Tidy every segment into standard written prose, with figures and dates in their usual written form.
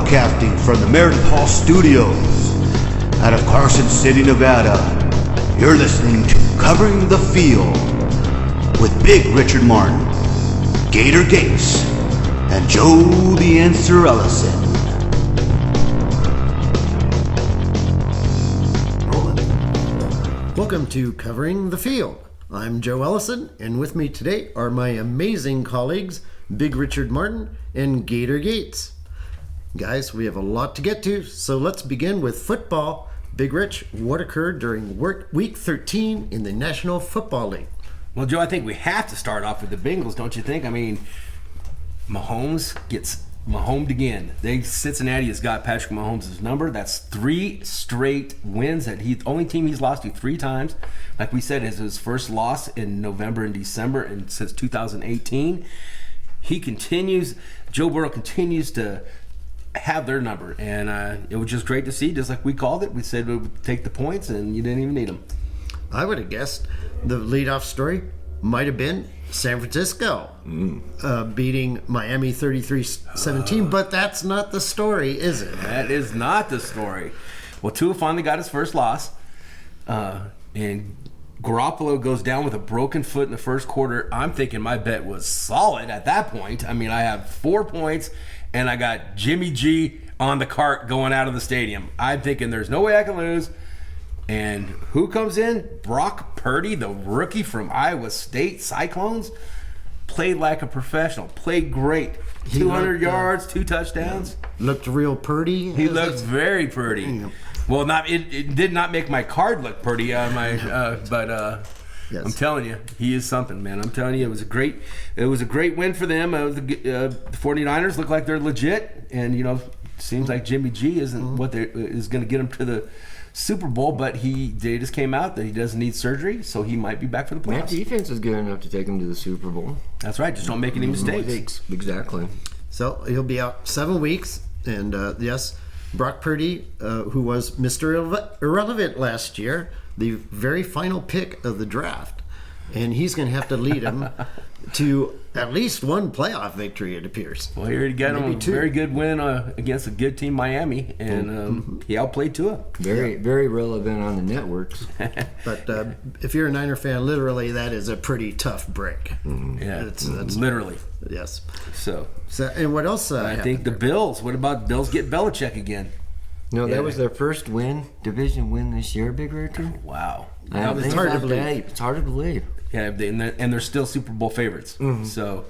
Broadcasting from the Meredith Hall Studios out of Carson City, Nevada. You're listening to Covering the Field with Big Richard Martin, Gator Gates, and Joe the Answer Ellison. Welcome to Covering the Field. I'm Joe Ellison, and with me today are my amazing colleagues, Big Richard Martin and Gator Gates. Guys, we have a lot to get to, so let's begin with football. Big Rich, what occurred during Week 13 in the National Football League? Well, Joe, I think we have to start off with the Bengals, don't you think? I mean, Mahomes gets Mahomed again. Cincinnati has got Patrick Mahomes' number. That's 3 straight wins. The only team he's lost to 3 times. Like we said, is his first loss in November and December and since 2018. He continues, Joe Burrow continues to have their number. And it was just great to see, just like we called it. We said we would take the points, and you didn't even need them. I would have guessed the leadoff story might have been San Francisco beating Miami 33-17, but that's not the story, is it? That is not the story. Well, Tua finally got his first loss, and Garoppolo goes down with a broken foot in the first quarter. I'm thinking my bet was solid at that point. I mean, I have 4 points, and I got Jimmy G on the cart going out of the stadium. I'm thinking there's no way I can lose. And who comes in? Brock Purdy, the rookie from Iowa State Cyclones, played like a professional. Played great. 200 yards, 2 touchdowns. Looked real purdy. He looked very pretty. Yeah. Well, it did not make my card look pretty, but yes. I'm telling you, he is something, man. I'm telling you, it was a great win for them. The 49ers look like they're legit, and seems like Jimmy G isn't what is going to get them to the Super Bowl, but they just came out that he doesn't need surgery, so he might be back for the playoffs. That defense is good enough to take him to the Super Bowl. That's right. Just don't make any mistakes. Exactly. So he'll be out 7 weeks, and yes, Brock Purdy, who was Mr. Irrelevant last year, the very final pick of the draft, and he's going to have to lead him to at least one playoff victory, it appears. Well, he already got him a very good win against a good team, Miami, and he outplayed Tua. Very relevant on the networks. But if you're a Niner fan, literally that is a pretty tough break. Yeah, that's literally. Yes. So and what else? I think the Bills. What about Bills get Belichick again? No, that was their first division win this year, Big Richard. Wow. It's hard to believe. It's hard to believe. Yeah, and they're still Super Bowl favorites. Mm-hmm. So,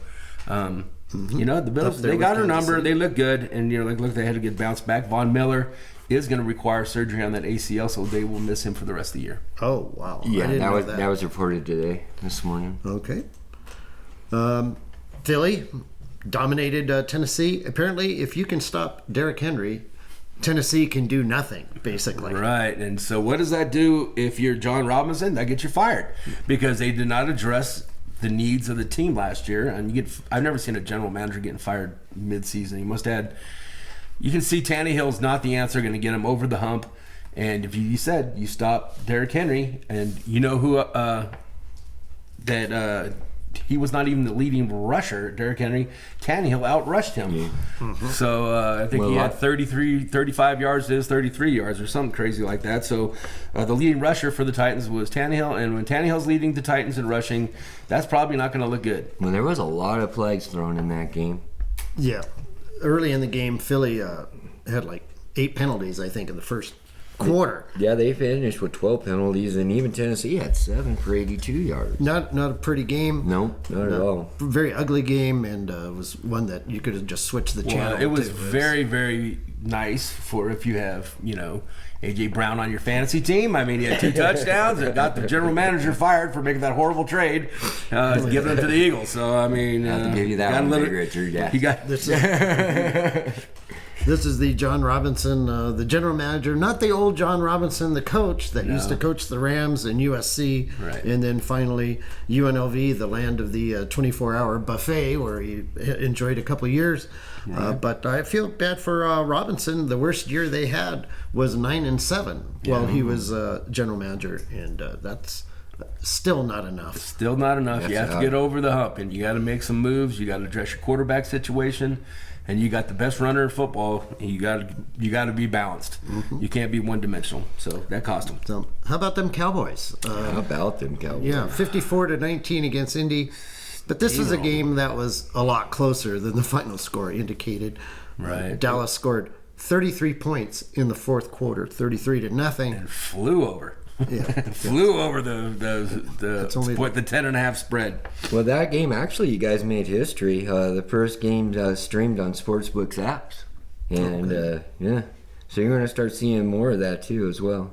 the Bills, they got her number. They look good, and look, they had to get bounced back. Von Miller is going to require surgery on that ACL, so they will miss him for the rest of the year. Oh wow! Yeah, that was reported this morning. Okay. Philly dominated Tennessee. Apparently, if you can stop Derrick Henry, Tennessee can do nothing, basically. Right, and so what does that do if you're John Robinson? That gets you fired because they did not address the needs of the team last year. And I've never seen a general manager getting fired mid-season. You can see Tannehill's not the answer, going to get him over the hump. And if you said you stop Derrick Henry, and you know who he was not even the leading rusher, Derrick Henry. Tannehill outrushed him. Yeah. Mm-hmm. So I think he had 35 yards to his 33 yards or something crazy like that. So the leading rusher for the Titans was Tannehill, and when Tannehill's leading the Titans in rushing, that's probably not going to look good. Well, there was a lot of flags thrown in that game. Yeah. Early in the game, Philly had like 8 penalties, I think, in the first quarter. Yeah, they finished with 12 penalties, and even Tennessee had 7 for 82 yards. Not a pretty game. No, not at all. Very ugly game, and was one that you could have just switched the channel. It was very, very nice for if you have, A.J. Brown on your fantasy team. I mean, he had 2 touchdowns and got the general manager fired for making that horrible trade, giving them to the Eagles. So, I mean, I have to give you that one, Richard. Yeah. He got This is the John Robinson, the general manager, not the old John Robinson, the coach that used to coach the Rams and USC. Right. And then finally UNLV, the land of the 24-hour buffet, where he enjoyed a couple of years. Right. But I feel bad for Robinson. The worst year they had was 9-7 while he was general manager, and that's still not enough. Still not enough. You have to get over the hump, and you got to make some moves. You got to address your quarterback situation. and you got the best runner in football, and you got to be balanced. You can't be one-dimensional. So that cost them. So how about them Cowboys? How about them Cowboys? Yeah, 54-19 against Indy. But this was a game that was a lot closer than the final score indicated. Right. Dallas scored 33 points in the fourth quarter, 33-0. And flew over. Yeah. Flew over the 10.5 spread. Well, that game, actually, you guys made history. The first game streamed on Sportsbook's apps. And, yeah. So you're going to start seeing more of that, too, as well.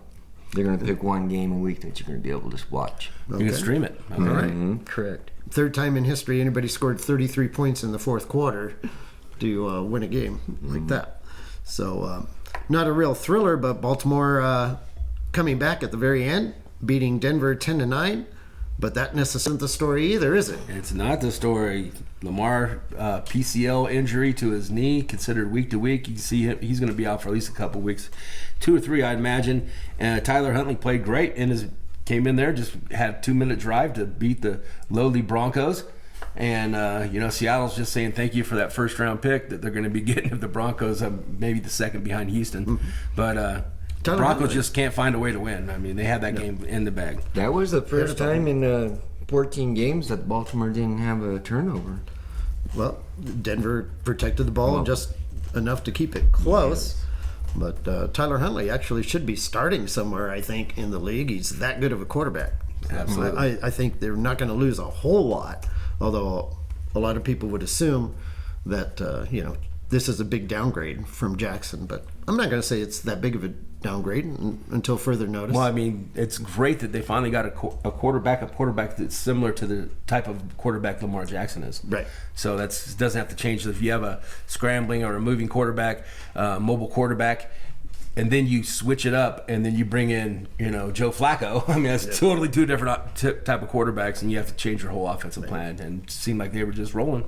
They're going to pick one game a week that you're going to be able to watch. You can stream it. All right. Mm-hmm. Correct. Third time in history anybody scored 33 points in the fourth quarter to win a game like that. So, not a real thriller, but Baltimore coming back at the very end, beating Denver 10-9. But that isn't the story either, is it? It's not the story. Lamar, PCL injury to his knee, considered week to week. You can see him, he's going to be out for at least a couple weeks, 2 or 3, I'd imagine. And Tyler Huntley played great came in there, just had a 2-minute drive to beat the lowly Broncos. And, Seattle's just saying thank you for that first-round pick that they're going to be getting if the Broncos maybe the second behind Houston. But the Broncos just can't find a way to win. I mean, they had that game in the bag. That was the first time in 14 games that Baltimore didn't have a turnover. Well, Denver protected the ball just enough to keep it close. Yes. But Tyler Huntley actually should be starting somewhere, I think, in the league. He's that good of a quarterback. Absolutely. I think they're not going to lose a whole lot, although a lot of people would assume that, this is a big downgrade from Jackson. But I'm not going to say it's that big of a downgrade until further notice. Well, I mean, it's great that they finally got a quarterback that's similar to the type of quarterback Lamar Jackson is. Right. So that doesn't have to change. If you have a scrambling or a moving quarterback, mobile quarterback, and then you switch it up, and then you bring in, Joe Flacco. I mean, that's totally two different type of quarterbacks, and you have to change your whole offensive plan. And it seemed like they were just rolling.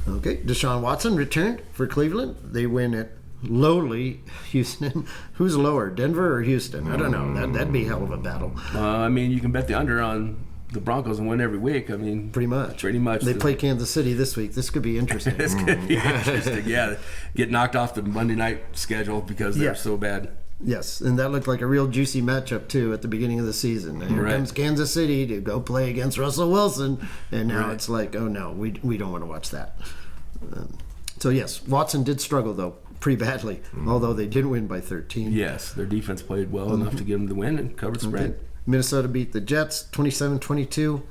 Okay, Deshaun Watson returned for Cleveland. They win at lowly Houston. Who's lower, Denver or Houston? I don't know. That'd be a hell of a battle. I mean, you can bet the under on the Broncos and win every week. I mean, pretty much. They play Kansas City this week. This could be interesting. This could be interesting. Yeah, get knocked off the Monday night schedule because they're so bad. Yes, and that looked like a real juicy matchup too at the beginning of the season. And here comes Kansas City to go play against Russell Wilson, and now it's like, oh no, we don't want to watch that. So yes, Watson did struggle though pretty badly, although they did win by 13. Yes, their defense played well enough to get them the win and covered the spread. Minnesota beat the Jets 27-22.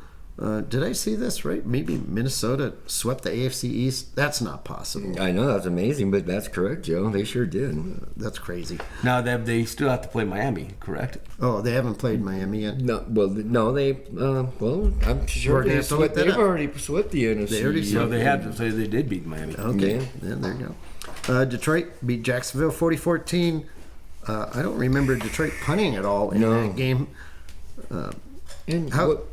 Did I see this right? Maybe Minnesota swept the AFC East? That's not possible. I know, that's amazing, but that's correct, Joe. They sure did. That's crazy. Now, they still have to play Miami, correct? Oh, they haven't played Miami yet? No, I'm sure they've already swept the NFC. They already so they have to say they did beat Miami. Okay, yeah, there you go. Detroit beat Jacksonville 40-14. I don't remember Detroit punting at all in that game.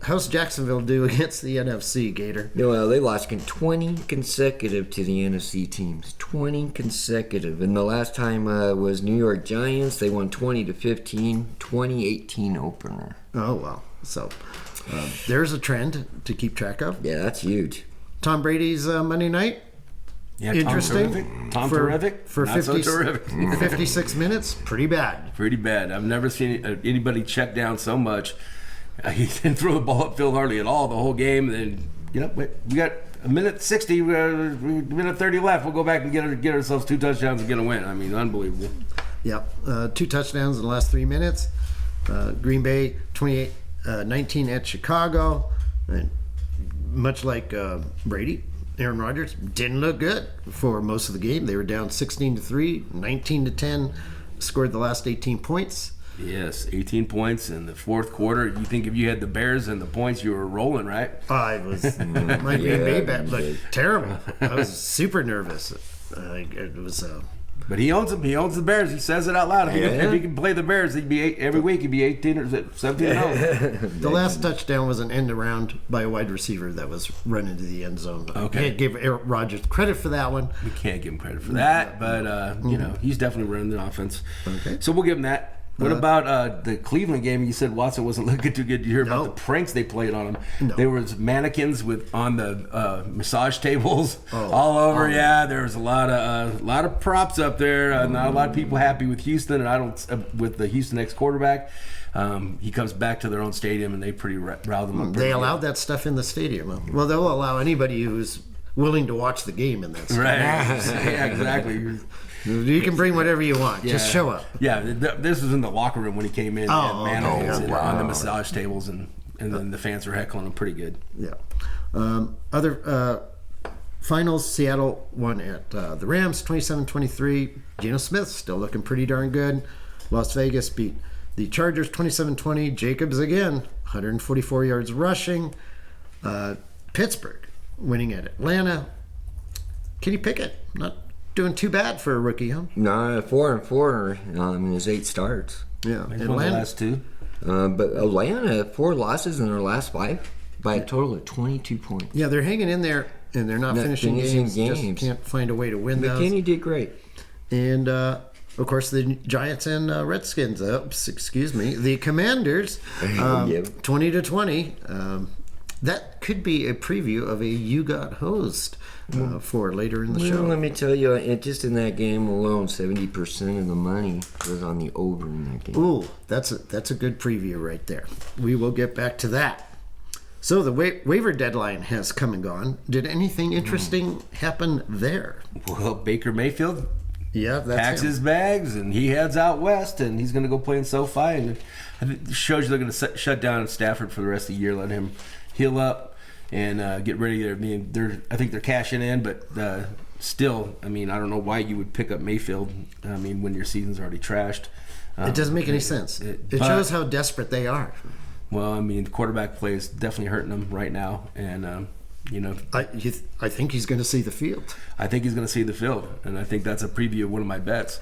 How's Jacksonville do against the NFC, Gator? Well, they lost 20 consecutive to the NFC teams. 20 consecutive. And the last time was New York Giants. They won 20-15, 2018 opener. Oh, wow. So there's a trend to keep track of. Yeah, that's huge. Tom Brady's Monday night. Yeah, interesting. Tom terrific. For Not 50, so terrific. 56 minutes, pretty bad. Pretty bad. I've never seen anybody check down so much. He didn't throw the ball upfield hardly at all the whole game. Then, we got a minute 60, minute 30 left. We'll go back and get ourselves 2 touchdowns and get a win. I mean, unbelievable. Yep. 2 touchdowns in the last 3 minutes. Green Bay 28-19 at Chicago. And much like Brady, Aaron Rodgers didn't look good for most of the game. They were down 16-3, 19-10, scored the last 18 points. Yes, 18 points in the fourth quarter. You think if you had the Bears and the points, you were rolling, right? I was. My Green Bay bet looked terrible. I was super nervous. It was. But he owns them. He owns the Bears. He says it out loud. If he can play the Bears, every week he'd be 18 or 17-0. The last touchdown was an end around by a wide receiver that was run into the end zone. Okay. I can't give Aaron Rodgers credit for that one. We can't give him credit for that, but he's definitely running the offense. Okay. So we'll give him that. What about the Cleveland game? You said Watson wasn't looking too good. Did you hear about the pranks they played on him? No. There was mannequins on the massage tables all over. Yeah, there was a lot of props up there. Not a lot of people happy with Houston, and with the Houston ex-quarterback. He comes back to their own stadium, and they pretty riled them up. They allowed that stuff in the stadium. Well, they'll allow anybody who's willing to watch the game in that stadium. Right. Yeah, exactly. You can bring whatever you want. Just show up. Yeah, this was in the locker room when he came in. On the massage tables, and then the fans were heckling him pretty good. Yeah. Other finals, Seattle won at the Rams 27-23. Geno Smith still looking pretty darn good. Las Vegas beat the Chargers 27-20. Jacobs again, 144 yards rushing. Pittsburgh winning at Atlanta. Kenny Pickett, not doing too bad for a rookie, huh? No, 4-4 in his 8 starts. Yeah, He's won the last 2. But Atlanta, 4 losses in their last 5 by a total of 22 points. Yeah, they're hanging in there, and they're not finishing games. Just can't find a way to win those. McKinnon did great. And, of course, the Giants and Redskins, the Commanders, 20-20. That could be a preview of a You Got Hosed for later in the show. Let me tell you, just in that game alone, 70% of the money was on the over in that game. Ooh, that's a good preview right there. We will get back to that. So the waiver deadline has come and gone. Did anything interesting happen there? Well, Baker Mayfield packs his bags and he heads out west, and he's going to go play in SoFi. And it shows you they're going to shut down Stafford for the rest of the year, let him heal up and get ready. I think they're cashing in, but still, I don't know why you would pick up Mayfield. When your season's already trashed. It doesn't make any sense. It shows how desperate they are. Well, the quarterback play is definitely hurting them right now, and I think he's going to see the field. I think he's going to see the field, and I think that's a preview of one of my bets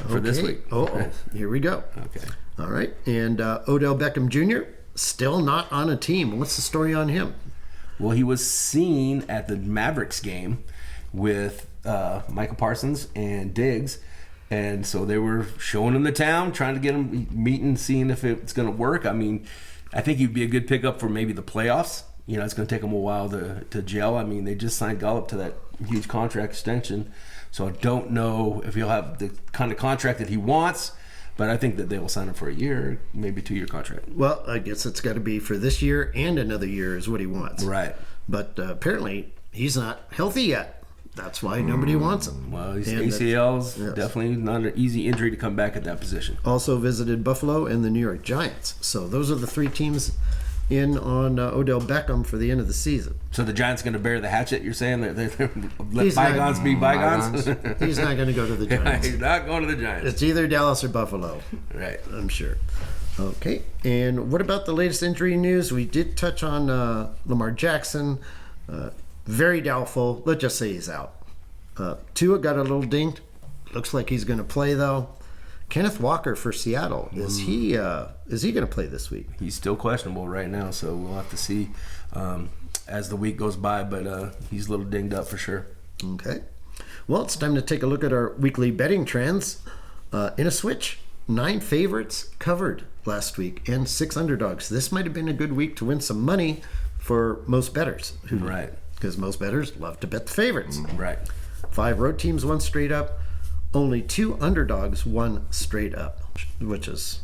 for this week. Oh, here we go. Okay. All right, and Odell Beckham Jr. still not on a team. What's the story on him? Well, he was seen at the Mavericks game with Michael Parsons and Diggs, and so they were showing him the town, trying to get him meeting, seeing if it's going to work. I think he'd be a good pickup for maybe the playoffs. It's going to take him a while to gel. They just signed Gallup to that huge contract extension, so I don't know if he'll have the kind of contract that he wants. But I think that they will sign him for a year, maybe 2-year contract. Well, I guess it's got to be for this year and another year is what he wants. Right. But apparently he's not healthy yet. That's why nobody wants him. Well, his ACL's definitely not an easy injury to come back at that position. Also visited Buffalo and the New York Giants. So those are the 3 teams in on Odell Beckham for the end of the season. So the Giants going to bear the hatchet, you're saying? Let bygones be bygones? He's not going to go to the Giants. He's not going to the Giants. It's either Dallas or Buffalo. Right. I'm sure. Okay. And what about the latest injury news? We did touch on Lamar Jackson. Very doubtful. Let's just say he's out. Tua got a little dinged. Looks like he's going to play, though. Kenneth Walker for Seattle. Is he going to play this week? He's still questionable right now, so we'll have to see as the week goes by, but he's a little dinged up for sure. Okay. Well, it's time to take a look at our weekly betting trends. In a switch, 9 favorites covered last week and 6 underdogs. This might have been a good week to win some money for most bettors. Right. Because most bettors love to bet the favorites. Right. 5 road teams won straight up. Only 2 underdogs won straight up, which is,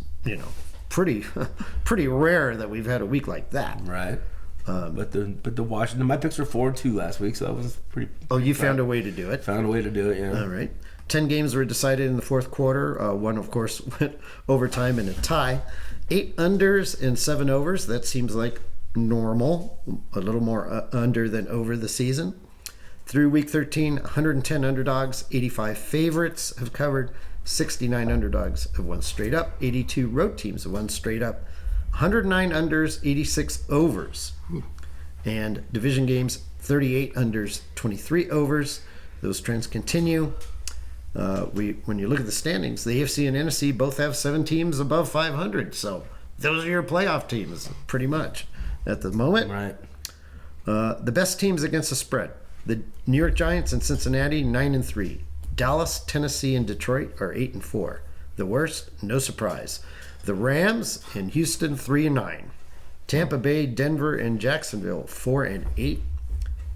pretty rare that we've had a week like that. Right. But the Washington, my picks were 4-2 last week, so that was pretty. Oh, you found a way to do it. Found a way to do it, yeah. All right. 10 games were decided in the fourth quarter. One, of course, went overtime in a tie. 8 unders and 7 overs. That seems like normal. A little more under than over the season. Through week 13, 110 underdogs, 85 favorites have covered, 69 underdogs have won straight up, 82 road teams have won straight up, 109 unders, 86 overs. And division games, 38 unders, 23 overs. Those trends continue. When you look at the standings, the AFC and NFC both have 7 teams above 500. So those are your playoff teams, pretty much, at the moment. Right. The best teams against the spread. The New York Giants and Cincinnati, 9-3. Dallas, Tennessee, and Detroit are 8-4. The worst, no surprise. The Rams in Houston 3-9. Tampa Bay, Denver, and Jacksonville 4-8.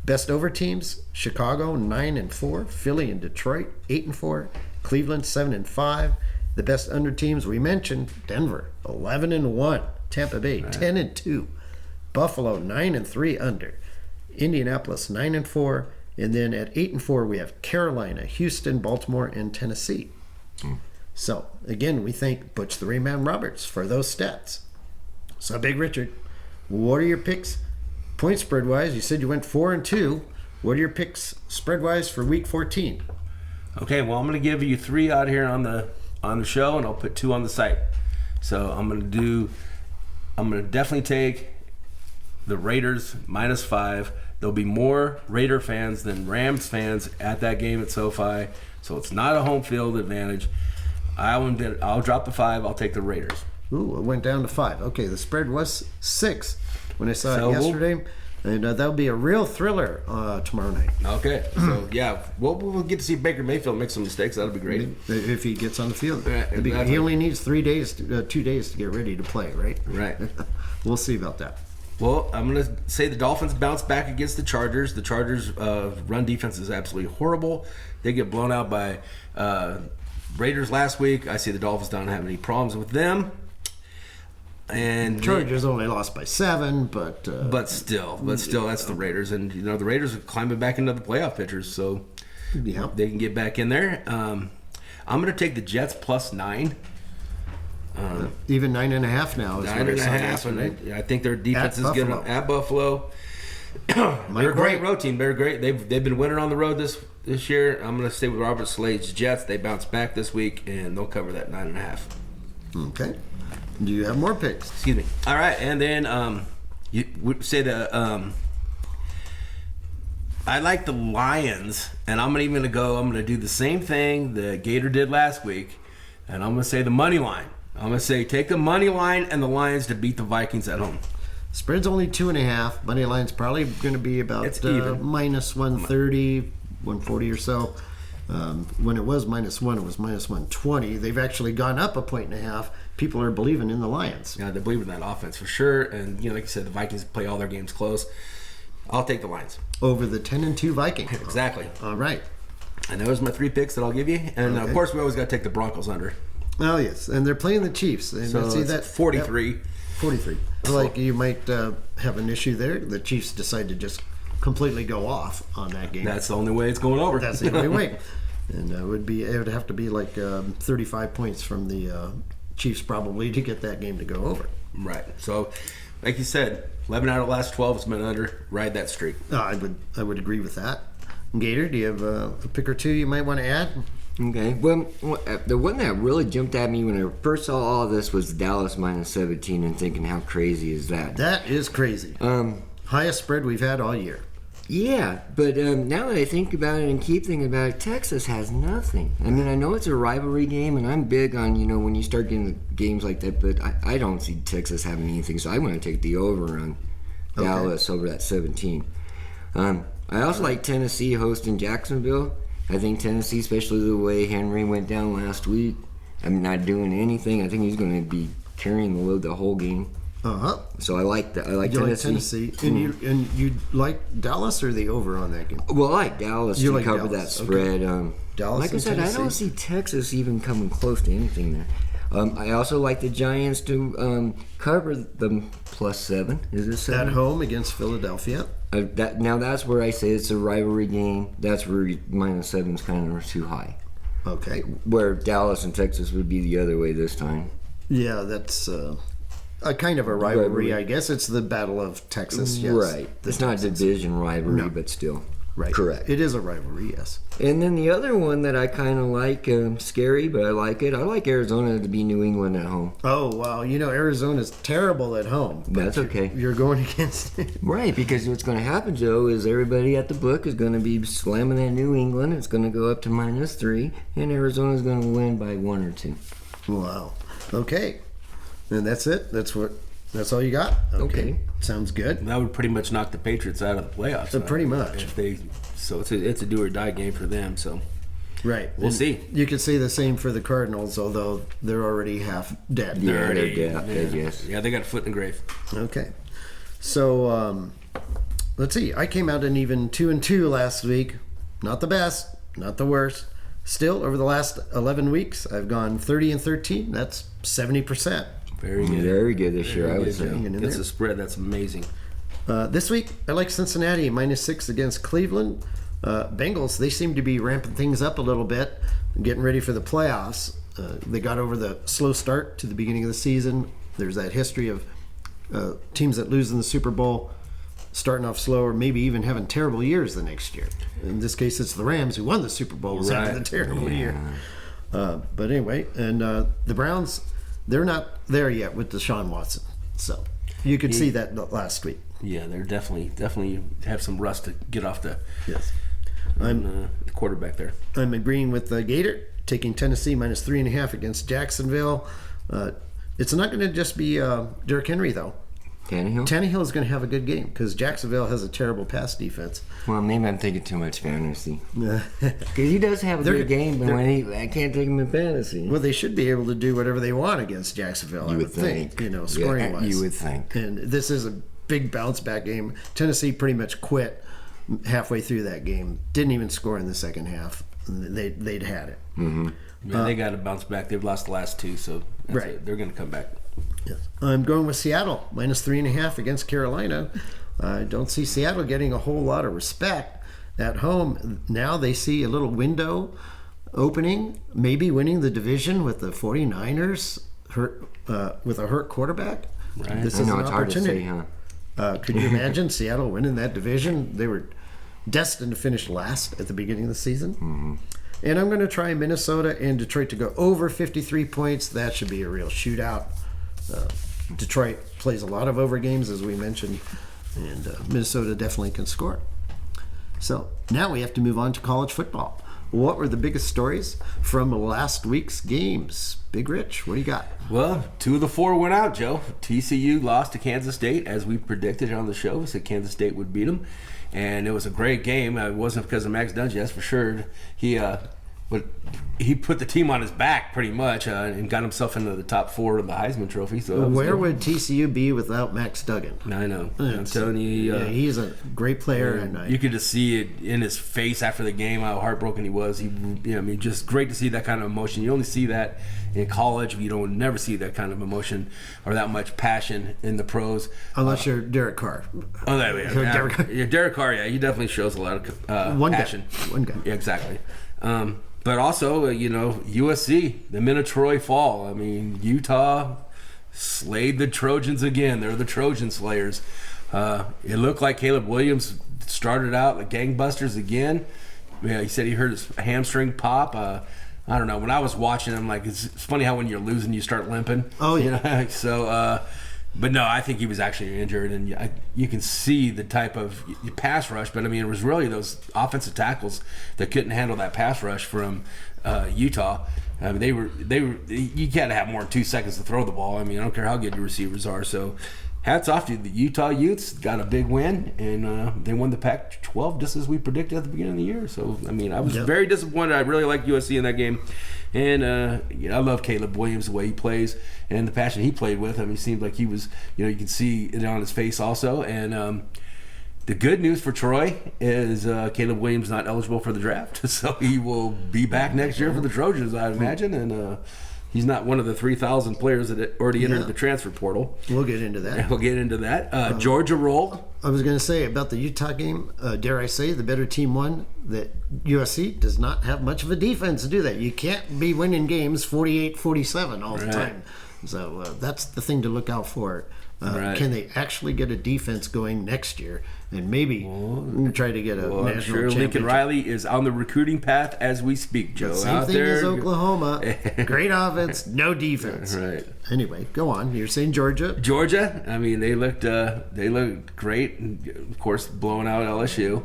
Best over teams: Chicago 9-4, Philly and Detroit 8-4, Cleveland 7-5. The best under teams we mentioned: Denver 11-1, Tampa Bay 10-2, Buffalo 9-3 under, Indianapolis 9-4, and then at 8-4 we have Carolina, Houston, Baltimore, and Tennessee. So again, we thank Butch the Rayman Roberts for those stats. So Big Richard, what are your picks point spread wise? You said you went 4-2. What are your picks spread wise for week 14? Okay, well, I'm going to give you 3 out here on the show, and I'll put 2 on the site. So I'm going to definitely take the Raiders -5. There'll be more Raider fans than Rams fans at that game at SoFi, so it's not a home field advantage. I'll drop the 5. I'll take the Raiders. Ooh, it went down to 5. Okay, the spread was 6 when I saw it yesterday. And that'll be a real thriller tomorrow night. Okay, so yeah, we'll get to see Baker Mayfield make some mistakes. That'll be great if he gets on the field. Exactly. He only needs 2 days to get ready to play, right? Right. We'll see about that. Well, I'm going to say the Dolphins bounce back against the Chargers. The Chargers' run defense is absolutely horrible. They get blown out by Raiders last week. I see the Dolphins don't have any problems with them. And Chargers only lost by 7, but still, that's the Raiders, and the Raiders are climbing back into the playoff pictures, so they can get back in there. I'm going to take the Jets +9. Even 9.5 now. 9.5, and I think their defense is good at Buffalo. They're a great road team. They're great. They've been winning on the road this year. I'm going to stay with Robert Slade's Jets. They bounce back this week, and they'll cover that 9.5. Okay. Do you have more picks? Excuse me. All right, and then you would say I like the Lions, and I'm going to do the same thing that Gator did last week, and I'm going to say the money line. I'm going to say take the money line and the Lions to beat the Vikings at home. Spread's only 2.5. Money line's probably going to be about -130, 140 or so. When it was -1, it was -120. They've actually gone up 1.5 points. People are believing in the Lions. Yeah, they believe in that offense for sure. And like you said, the Vikings play all their games close. I'll take the Lions over the 10-2 Vikings. Exactly. All right. And those are my 3 picks that I'll give you. And of course, we always got to take the Broncos under. Oh yes, and they're playing the Chiefs. And so see that 43. 43. Like you might have an issue there. The Chiefs decide to just completely go off on that game. That's the only way it's going over. That's the only way. And it would have to be like 35 points from the Chiefs probably to get that game to go over. Right. So, like you said, 11 out of the last 12 has been under. Ride that streak. I would agree with that. Gator, do you have a pick or two you might want to add? Okay. Well, the one that really jumped at me when I first saw all this was Dallas -17, and thinking, how crazy is that? That is crazy. Highest spread we've had all year. Yeah, but now that I think about it and keep thinking about it, Texas has nothing. I mean, I know it's a rivalry game, and I'm big on, when you start getting games like that, but I don't see Texas having anything, so I want to take the over on Dallas over that 17. I also like Tennessee hosting Jacksonville. I think Tennessee, especially the way Henry went down last week, I'm not doing anything. I think he's going to be carrying the load the whole game. So I like that. I like Tennessee. And you like Dallas or the over on that game? Well, I like Dallas to cover that spread. Okay. Dallas, like I said, Tennessee. I don't see Texas even coming close to anything there. I also like the Giants to cover them +7. Is it 7? At home against Philadelphia. Now that's where I say it's a rivalry game. That's where -7 is kind of too high. Okay. Where Dallas and Texas would be the other way this time. Yeah, that's a kind of a rivalry, I guess. It's the Battle of Texas, yes. Right. It's not a division rivalry, but still. Right. Correct. It is a rivalry, yes. And then the other one that I kind of like, scary, but I like it. I like Arizona to be New England at home. Oh, wow. Arizona's terrible at home. That's okay. You're going against it. Right, because what's going to happen, Joe, is everybody at the book is going to be slamming at New England. It's going to go up to -3, and Arizona's going to win by 1 or 2. Wow. Okay. And that's it? That's all you got? Okay. Sounds good. That would pretty much knock the Patriots out of the playoffs. Pretty much. So it's a do or die game for them. So Right. We'll And see. You could say the same for the Cardinals, although they're already half dead. Yeah, they're dead, I guess. Yeah, they got a foot in the grave. Okay. So, let's see. I came out an even 2-2 last week. Not the best, not the worst. Still, over the last 11 weeks, I've gone 30-13. That's 70%. Very good. Very good this year, I would say. Hanging in Gets there. a spread. That's amazing. This week, I like Cincinnati -6 against Cleveland. Bengals, they seem to be ramping things up a little bit, getting ready for the playoffs. They got over the slow start to the beginning of the season. There's that history of teams that lose in the Super Bowl starting off slow or maybe even having terrible years the next year. In this case, it's the Rams who won the Super Bowl was having a terrible year. But anyway, and the Browns, they're not there yet with Deshaun Watson. So you could see that last week. Yeah, they're definitely have some rust to get off the I'm the quarterback there. I'm agreeing with Gator, taking Tennessee -3.5 against Jacksonville. It's not going to just be Derrick Henry, though. Tannehill is going to have a good game because Jacksonville has a terrible pass defense. Well, maybe I'm thinking too much fantasy. Because he does have a good game, but I can't take him in fantasy. Well, they should be able to do whatever they want against Jacksonville, I would think. Scoring-wise. You would think. And this is a big bounce-back game. Tennessee pretty much quit halfway through that game. Didn't even score in the second half. They'd had it. Mm-hmm. Yeah, they got to bounce back. They've lost the last two, so they're going to come back. Yes. I'm going with Seattle, -3.5 against Carolina. I don't see Seattle getting a whole lot of respect at home. Now they see a little window opening, maybe winning the division with the 49ers with a hurt quarterback. Right. This is an it's hard to opportunity. say, huh? Could you imagine Seattle winning that division? They were destined to finish last at the beginning of the season. Mm-hmm. And I'm going to try Minnesota and Detroit to go over 53 points. That should be a real shootout. Detroit plays a lot of over games, as we mentioned, and Minnesota definitely can score. So now we have to move on to college football. What were the biggest stories from last week's games? Big Rich, what do you got? Well, 2 of the 4 went out, Joe. TCU lost to Kansas State, as we predicted on the show. We said Kansas State would beat them, and it was a great game. It wasn't because of Max Dungy, that's for sure. He put the team on his back pretty much and got himself into the top 4 of the Heisman Trophy. So where would TCU be without Max Duggan? I know. I'm telling you. He's a great player. And you could just see it in his face after the game, how heartbroken he was. Just great to see that kind of emotion. You only see that in college. You don't never see that kind of emotion or that much passion in the pros. Unless you're Derek Carr. Oh, there we go. Derek Carr, he definitely shows a lot of passion. One guy. Yeah, exactly. But also, USC, the men of Troy fall. I mean, Utah slayed the Trojans again. They're the Trojan Slayers. It looked like Caleb Williams started out like gangbusters again. Yeah, he said he heard his hamstring pop. I don't know. When I was watching him, it's funny how when you're losing, you start limping. Oh, yeah. But no, I think he was actually injured, and you can see the type of pass rush. But I mean, it was really those offensive tackles that couldn't handle that pass rush from Utah. I mean, they were. You got to have more than 2 seconds to throw the ball. I mean, I don't care how good your receivers are. So, hats off to the Utah Utes. Got a big win, and they won the Pac-12 just as we predicted at the beginning of the year. So, I mean, I was very disappointed. I really liked USC in that game. And I love Caleb Williams, the way he plays and the passion he played with. I mean, it seemed like he was, you can see it on his face also. And the good news for Troy is Caleb Williams not eligible for the draft. So he will be back next year for the Trojans, I imagine. And he's not one of the 3,000 players that already entered the transfer portal. We'll get into that. Georgia rolled. I was going to say about the Utah game, dare I say, the better team won. That USC does not have much of a defense to do that. You can't be winning games 48-47 all the time. So that's the thing to look out for. Can they actually get a defense going next year and maybe try to get a national championship? Lincoln Riley is on the recruiting path as we speak, Joe. Same thing as Oklahoma. Great offense, no defense. Right. Anyway, go on. You're saying Georgia? Georgia, I mean, they looked great. And of course, blowing out LSU.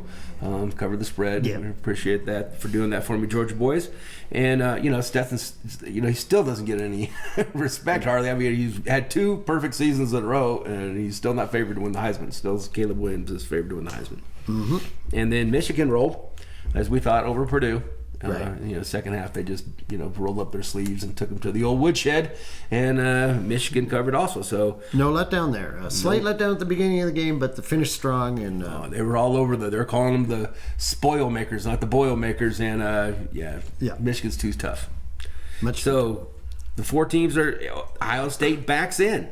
Covered the spread. Yeah. I appreciate that for doing that for me, Georgia boys. And Stetson, he still doesn't get any respect hardly. I mean, he's had 2 perfect seasons in a row, and he's still not favored to win the Heisman. Still, Caleb Williams is favored to win the Heisman. Mm-hmm. And then Michigan rolled, as we thought, over Purdue. Right. Second half they just rolled up their sleeves and took them to the old woodshed, and Michigan covered also. So no letdown there. A slight letdown at the beginning of the game, but the finish strong. And they were all over they're calling them the spoil makers, not the boil makers. And Michigan's too tough. So the 4 teams are Ohio State backs in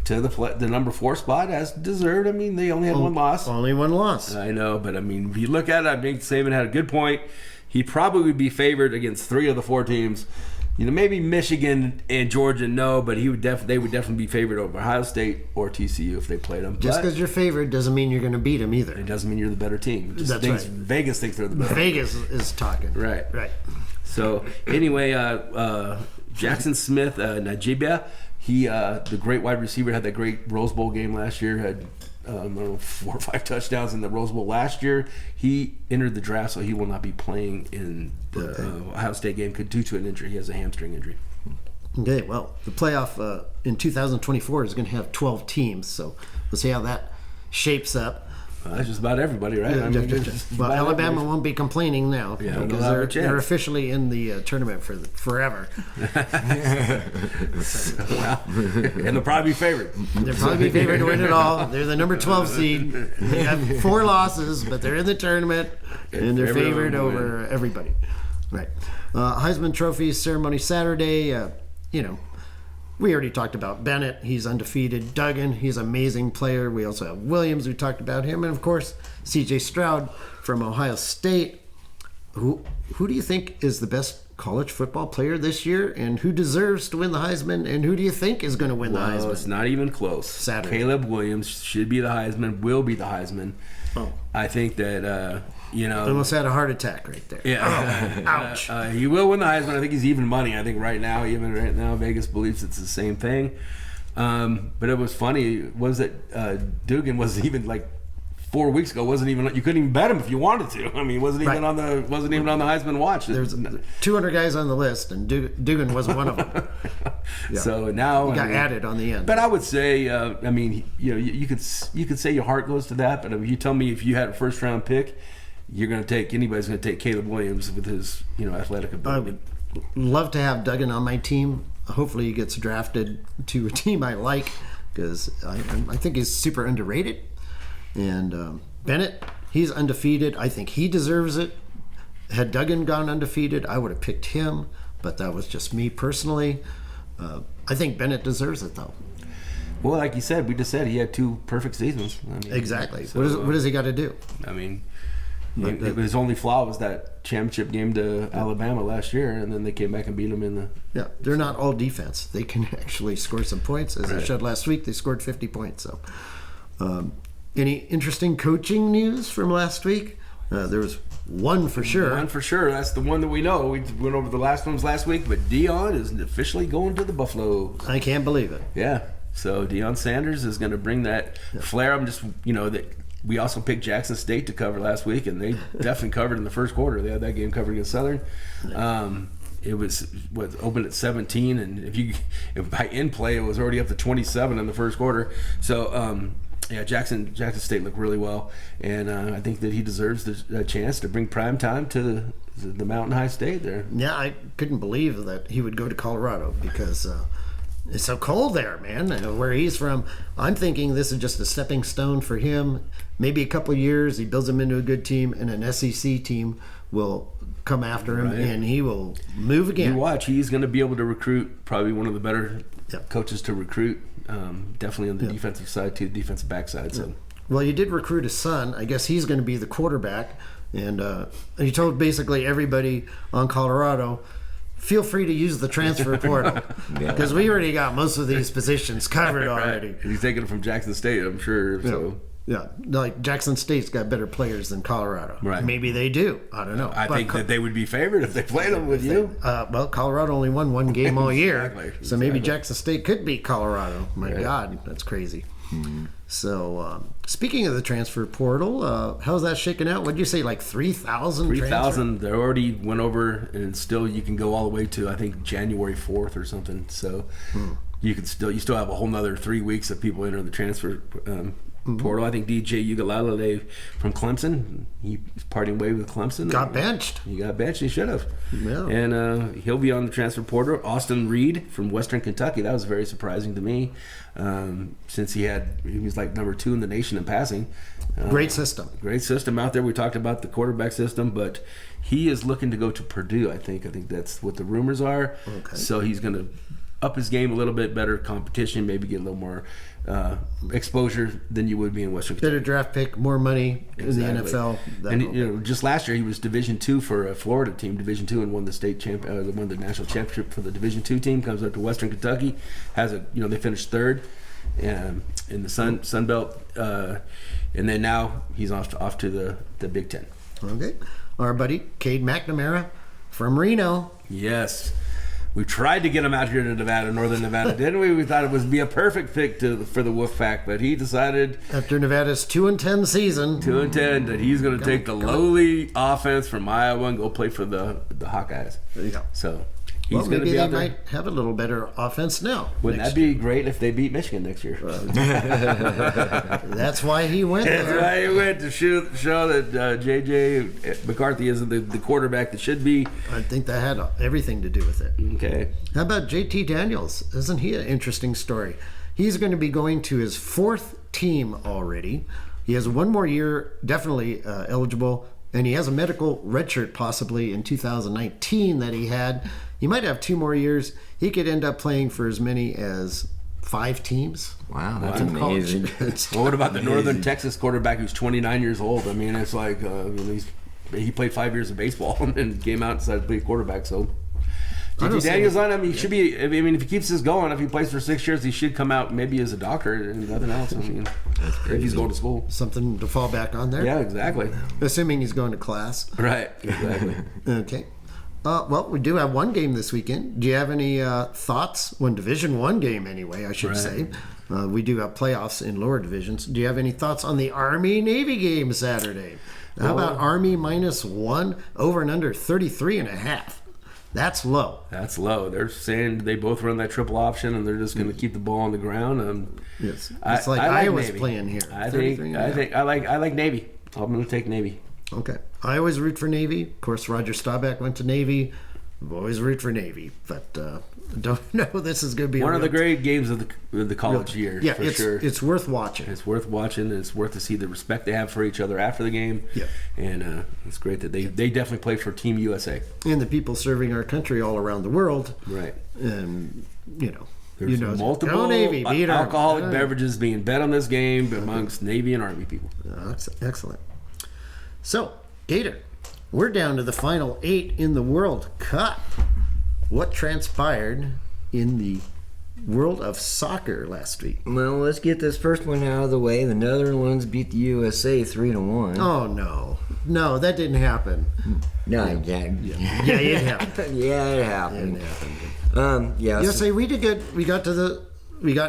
to the number 4 spot as deserved. I mean, they only had one loss. Only one loss. I know, but I mean, if you look at it, I think Saban had a good point. He probably would be favored against 3 of the 4 teams. Maybe Michigan and Georgia, no, but they would definitely be favored over Ohio State or TCU if they played them. Just because you're favored doesn't mean you're going to beat them either. It doesn't mean you're the better team. That's right. Vegas thinks they're the better. Vegas is talking. Right. So anyway, Jackson Smith, Najibia, he the great wide receiver, had that great Rose Bowl game last year. Had 4 or 5 touchdowns in the Rose Bowl last year. He entered the draft, so he will not be playing in the Ohio State game due to an injury. He has a hamstring injury. Okay, well, the playoff in 2024 is going to have 12 teams, so we'll see how that shapes up. That's just about everybody, right? Well, Alabama won't be complaining now because they're officially in the tournament for forever. And they'll probably be favored. They'll probably be favored to win it all. They're the number 12 seed. They have 4 losses, but they're in the tournament, and they're favored over everybody. Right. Heisman Trophy ceremony Saturday. We already talked about Bennett. He's undefeated. Duggan, he's an amazing player. We also have Williams. We talked about him. And, of course, C.J. Stroud from Ohio State. Who do you think is the best college football player this year? And who deserves to win the Heisman? And who do you think is going to win the Heisman? It's not even close. Saturday. Caleb Williams should be the Heisman, will be the Heisman. Oh. I think that... almost had a heart attack right there. Yeah. Ouch. He will win the Heisman. I think he's even money. I think right now, Vegas believes it's the same thing. But it was funny. Was that Duggan was even like 4 weeks ago? You couldn't even bet him if you wanted to. I mean, wasn't even on the Heisman watch. There's 200 guys on the list, and Duggan wasn't one of them. Yeah. So now he got added on the end. But I would say, you could say your heart goes to that. But if you tell me if you had a first round pick, anybody's going to take Caleb Williams with his athletic ability. I would love to have Duggan on my team. Hopefully he gets drafted to a team I like, because I think he's super underrated. And Bennett, he's undefeated. I think he deserves it. Had Duggan gone undefeated, I would have picked him, but that was just me personally. I think Bennett deserves it, though. Well, like you said, we just said he had 2 perfect seasons. Exactly. So, what does he got to do? His only flaw was that championship game to Alabama last year, and then they came back and beat them in the... Yeah, they're not all defense. They can actually score some points. As I showed last week, they scored 50 points. So, any interesting coaching news from last week? There was one for sure. One for sure. That's the one that we know. We went over the last ones last week, but Deion is officially going to the Buffaloes. I can't believe it. Yeah. So Deion Sanders is going to bring that flair. I'm just, that we also picked Jackson State to cover last week, and they definitely covered in the first quarter. They had that game covered against Southern. It was opened at 17, and if by in play it was already up to 27 in the first quarter. So Jackson State looked really well, and I think that he deserves the chance to bring prime time to the Mountain High State there. Yeah, I couldn't believe that he would go to Colorado because it's so cold there, man. Where he's from, I'm thinking this is just a stepping stone for him. Maybe a couple of years, he builds him into a good team, and an SEC team will come after him, and he will move again. You watch, he's going to be able to recruit, probably one of the better coaches to recruit, definitely on the defensive side too, the defensive back side. So. Well, you did recruit his son. I guess he's going to be the quarterback, and he told basically everybody on Colorado, feel free to use the transfer portal because we already got most of these positions covered already. He's taking it from Jackson State, I'm sure. So. Yeah, like Jackson State's got better players than Colorado. Right. Maybe they do. I don't know. I think that they would be favored if they played them with you. Well, Colorado only won one game all year. Exactly. So maybe Jackson State could beat Colorado. My God, that's crazy. Mm-hmm. So, speaking of the transfer portal, how's that shaking out? What did you say, like 3,000? 3,000. They already went over, and still you can go all the way to, I think, January 4th or something. So you still have a whole nother 3 weeks of people entering the transfer portal. I think DJ Ugalele from Clemson. He's parting way with Clemson. Got benched. He got benched. He should have. Yeah. And he'll be on the transfer portal. Austin Reed from Western Kentucky. That was very surprising to me, since he was like number 2 in the nation in passing. Great system. Great system out there. We talked about the quarterback system, but he is looking to go to Purdue. I think that's what the rumors are. Okay. So he's going to up his game a little bit, better competition, maybe get a little more exposure than you would be in Western Kentucky. Better draft pick, more money in the NFL. And just last year he was Division II for a Florida team, Division II, and won the national championship for the Division II team. Comes up to Western Kentucky, they finished third in the Sun Belt, and then now he's off to the Big Ten. Okay, our buddy Cade McNamara from Reno. Yes. We tried to get him out here to Northern Nevada, didn't we? We thought it would be a perfect fit for the Wolfpack, but he decided after Nevada's 2-10 season, 2-10, that he's going to take the lowly offense from Iowa and go play for the Hawkeyes. There you go. So he's going to maybe be they out there. Might have a little better offense now. Wouldn't that be great if they beat Michigan next year? That's why he went there. That's why he went to show that J.J. McCarthy is the quarterback that should be. I think that had everything to do with it. Okay. How about J.T. Daniels? Isn't he an interesting story? He's going to be going to his 4th team already. He has 1 more year, definitely eligible, and he has a medical redshirt possibly in 2019 that he had. He might have 2 more years. He could end up playing for as many as 5 teams. Wow, that's amazing. Well, what about the Northern Texas quarterback who's 29 years old? I mean, it's like he played 5 years of baseball and then came out and decided to play quarterback. So J.T. Daniels on him. He should be. I mean, if he keeps this going, if he plays for 6 years, he should come out maybe as a doctor and nothing else. I mean, if he's going to school, something to fall back on there. Yeah, exactly. Assuming he's going to class. Right. Exactly. Okay. Well, we do have one game this weekend. Do you have any thoughts? One Division I game, anyway, I should say. We do have playoffs in lower divisions. Do you have any thoughts on the Army-Navy game Saturday? How about Army -1 over and under 33.5? That's low. That's low. They're saying they both run that triple option, and they're just going to keep the ball on the ground. Yes, it's like Iowa's playing here. I like Navy. I'm going to take Navy. Okay. I always root for Navy. Of course, Roger Staubach went to Navy. I've always root for Navy, but don't know this is going to be one of the great games of the college year. Yeah, for sure. It's worth watching. It's worth watching. And it's worth to see the respect they have for each other after the game. Yeah, and it's great that they definitely play for Team USA and the people serving our country all around the world. Right. And there's multiple Navy, alcoholic beverages being bet on this game amongst Navy and Army people. Excellent. So, Gator, we're down to the final 8 in the World Cup. What transpired in the world of soccer last week? Well, let's get this first one out of the way. The Netherlands beat the USA 3-1. Oh, no, that didn't happen. No, it happened. Yeah, it happened. USA, we did good. We got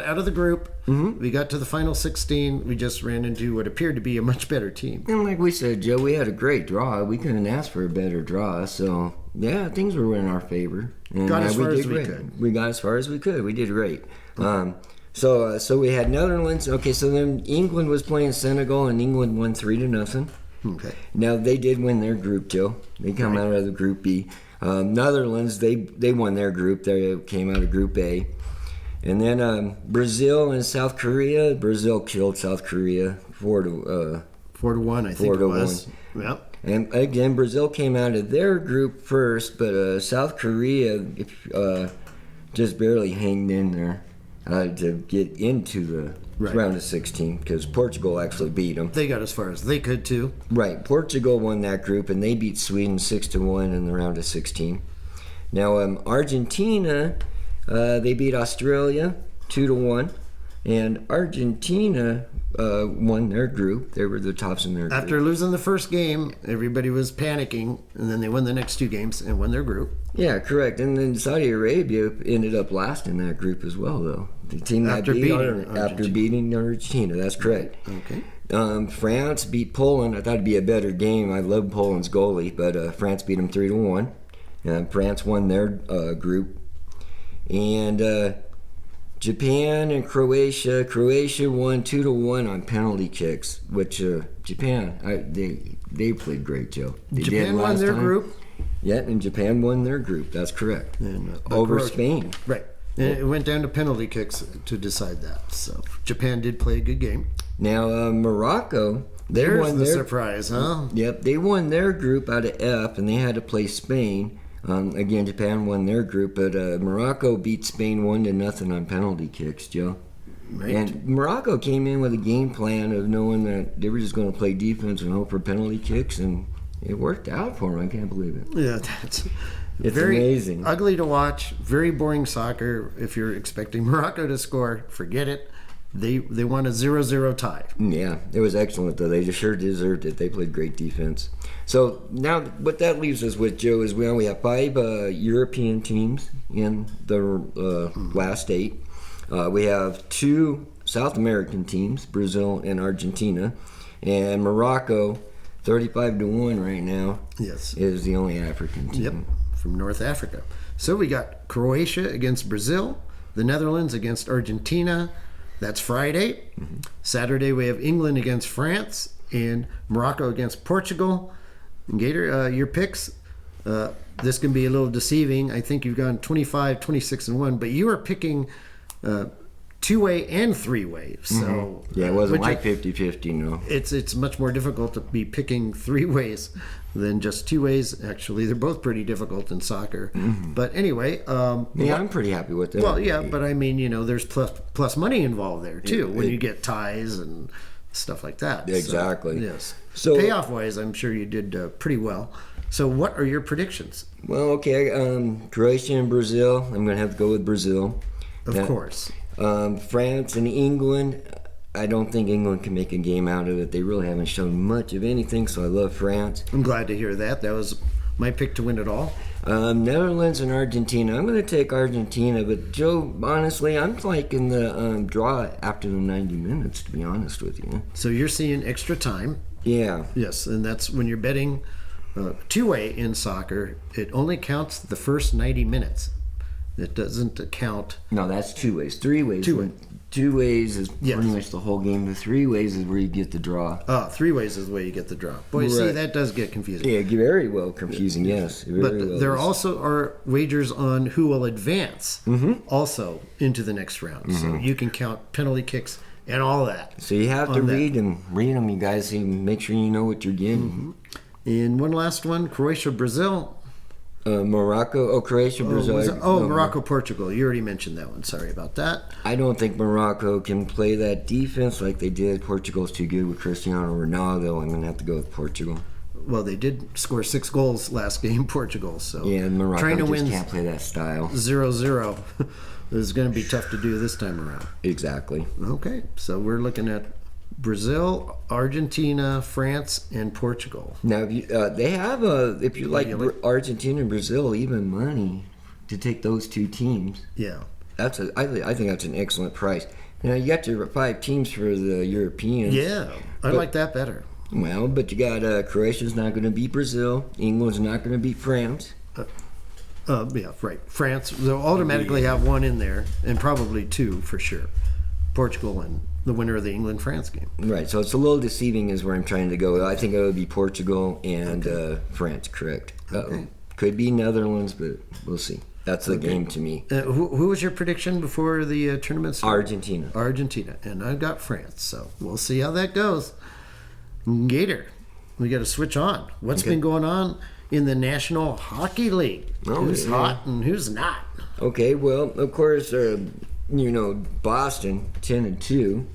out of the group. Mm-hmm. We got to the final 16. We just ran into what appeared to be a much better team. And like we said, Joe, we had a great draw. We couldn't ask for a better draw. So, yeah, things were in our favor. And got as far as we could. We got as far as we could. We did great. Okay. So we had Netherlands. Okay, so then England was playing Senegal, and England won 3-0. Okay. Now, they did win their group, Joe. They come out of the Group B. Netherlands, they won their group. They came out of Group A. And then Brazil and South Korea. Brazil killed South Korea 4-1. 4-1, I think it was. Yep. And again, Brazil came out of their group first, but South Korea just barely hanged in there to get into the round of 16 because Portugal actually beat them. They got as far as they could too. Right. Portugal won that group, and they beat Sweden 6-1 in the round of 16. Now Argentina. They beat Australia 2-1, and Argentina won their group. They were the tops in their group. After losing the first game, everybody was panicking, and then they won the next 2 games and won their group. Yeah, correct. And then Saudi Arabia ended up last in that group as well, though. The team after beating Argentina. That's correct. Okay. France beat Poland. I thought it'd be a better game. I love Poland's goalie, but France beat them 3-1. France won their group. And Japan and Croatia. Croatia won 2-1 on penalty kicks, which Japan they played great, Joe. They did Japan won last their time. group. Yeah, and Japan won their group. That's correct. And, over Croatia. Spain. Right. And it went down to penalty kicks to decide that. So Japan did play a good game. Now Morocco, they There's won the their surprise, huh? Yep, they won their group out of F, and they had to play Spain. Again, Japan won their group, but Morocco beat Spain 1-0 on penalty kicks, Joe. Right. And Morocco came in with a game plan of knowing that they were just going to play defense and hope for penalty kicks, and it worked out for them. I can't believe it. Yeah, that's It's very amazing. ugly to watch. Very boring soccer. If you're expecting Morocco to score, forget it. They won a 0-0 tie. Yeah, it was excellent, though. They just sure deserved it. They played great defense. So now what that leaves us with, Joe, is we have 5 European teams in the last 8. We have 2 South American teams, Brazil and Argentina. And Morocco, 35-1 right now, Yes. is the only African team. Yep, from North Africa. So we got Croatia against Brazil, the Netherlands against Argentina. That's Friday. Saturday we have England against France and Morocco against Portugal. And Gator, your picks. This can be a little deceiving. I think you've gone 25, 26, and 1, but you are picking 2-way and 3-way. So Yeah, it wasn't which like 50-50, no. it's much more difficult to be picking 3 ways than just 2 ways. Actually, they're both pretty difficult in soccer. But anyway, Yeah, I'm pretty happy with that. well, yeah, but I mean, there's plus money involved there too when you get ties and stuff like that. So, Exactly. yes. So- Payoff wise, I'm sure you did pretty well. So, what are your predictions? Well, okay, Croatia and Brazil. I'm going to have to go with Brazil. Of That- course. France and England. I don't think England can make a game out of it. They really haven't shown much of anything, so I love France. I'm glad to hear that. That was my pick to win it all. Netherlands and Argentina. I'm going to take Argentina, but Joe, honestly, I'm liking the draw after the 90 minutes, to be honest with you. So you're seeing extra time. Yeah. Yes, and that's when you're betting 2-way in soccer. It only counts the first 90 minutes. It doesn't count. No, that's 2 ways. 3 ways. 2-way. 2 ways is Yes. pretty much the whole game. The 3 ways is where you get the draw. 3 ways is the way you get the draw. Boy, see, Right. that does get confusing. Yeah, very well confusing, yes. Very But well. there also are wagers on who will advance also into the next round. So you can count penalty kicks and all that. So you have to on that. read them, you guys, and make sure you know what you're getting. And one last one, Croatia, Brazil. Morocco, Croatia, Brazil. Morocco, Portugal. You already mentioned that one. Sorry about that. I don't think Morocco can play that defense like they did. Portugal's too good with Cristiano Ronaldo. I'm going to have to go with Portugal. Well, they did score 6 goals last game, Portugal. So Yeah, and Morocco trying to just win can't play that style. 0-0 is going to be tough to do this time around. Exactly. Okay, so we're looking at Brazil, Argentina, France, and Portugal. Now, if you, they have if you like Argentina and Brazil, even money to take those 2 teams. Yeah. I think that's an excellent price. Now, you got your 5 teams for the Europeans. Yeah, I like that better. Well, but you got Croatia's not going to beat Brazil. England's not going to beat France. Yeah, right. France, they'll automatically have 1 in there, and probably 2 for sure. Portugal and the winner of the England-France game. Right, so it's a little deceiving is where I'm trying to go. I think it would be Portugal and France, correct. Okay. Could be Netherlands, but we'll see. That's the game to me. Who was your prediction before the tournament started? Argentina. Argentina, and I've got France, so we'll see how that goes. Gator, we got to switch on. What's been going on in the National Hockey League? Who's hot and who's not? Okay, well, of course, Boston 10-2,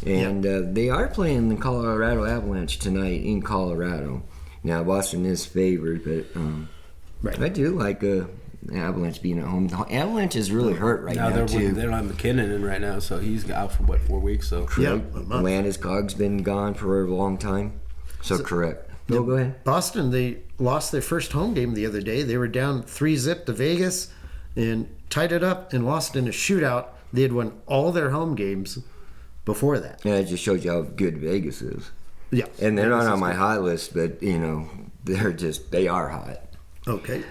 and they are playing the Colorado Avalanche tonight in Colorado. Now, Boston is favored, but I do like Avalanche being at home. The Avalanche is really hurt right now too. They don't have McKinnon in right now, so he's out for 4 weeks. So Yeah, Landeskog's been gone for a long time. So correct. No, go ahead. Boston, they lost their first home game the other day. They were down 3-0 to Vegas and tied it up and lost in a shootout. They had won all their home games before that. And it just shows you how good Vegas is. Yeah. And they're not on my hot list, but they are hot. Okay.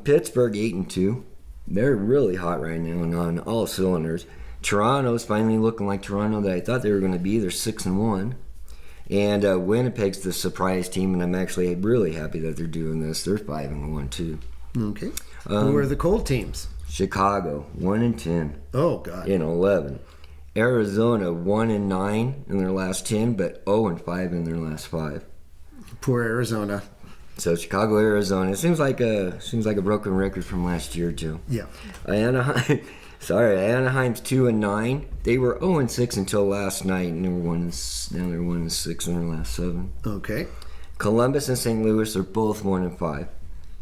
Pittsburgh 8-2. they're really hot right now and on all cylinders. Toronto's finally looking like Toronto that I thought they were going to be. They're 6-1. And Winnipeg's the surprise team, and I'm actually really happy that they're doing this. They're 5-1 too. Okay. Who are the cold teams? Chicago 1-10. Oh God. In 11. Arizona 1-9 in their last 10, but 0-5 in their last 5. Poor Arizona. So Chicago, Arizona. It seems like a broken record from last year too. Yeah. Anaheim's 2-9. They were 0-6 until last night, and now they're 1-6 in their last 7. Okay. Columbus and St. Louis are both 1-5,